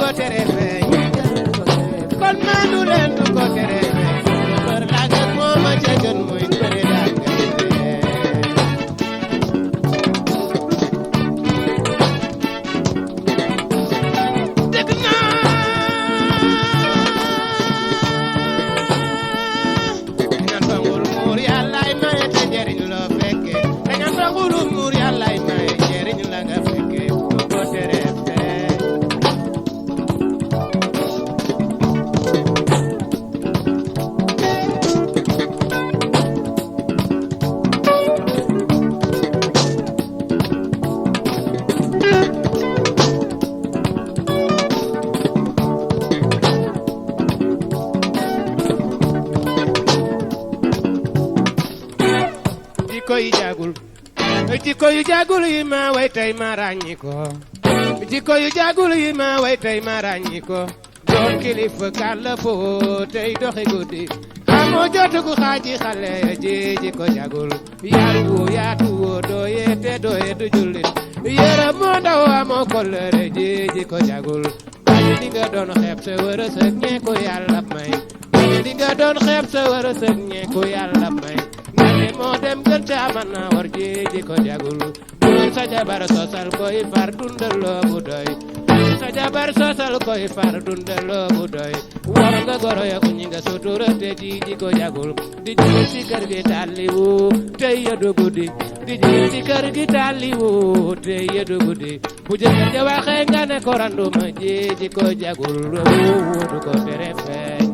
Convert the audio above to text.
ko tere feeñ kon maandu leen du ko tere feeñ mbër daag ak moom a ca gën muy bëre daag dëgg naa dañan tongul muur yàllaay maye te njëriñ loo fekke dañan tongul muur yàllaay maye njëriñ la nga fekke du ko tere feeñ jikko yu jagul yi ma way tey ma ràññi ko jikko yu jagul yi ma way tey ma ràññi ko doon kilifa kàlla foo tey doxi guddi amoo jotugu xaaji xale ji jikko jagul yaru woo yaatu woo dooye te dooye du jullit yërëm moo ndaw amoo kollëre ji jikko jagul bañu li nga doon xeeb sa wërësëg ñee ko yàlla may bañu li nga doon xeeb sa wërësëg ñee ko yàlla may moo dem gën ca man na war ji ko jagul bul sa jabar sosal koy far dundaloo bu doy sa jabar sosal koy far dundaloo bu doy war nga goro ya ku ñi nga sutura te ji ko jagul di jël ci kër gi tàlliwu tey yëdu guddi di jël ci kër gi tàlliwu tey yëdu guddi bu jëkkër ja waxee nga ne ko randuma ji ko jagul du ko tere feeñ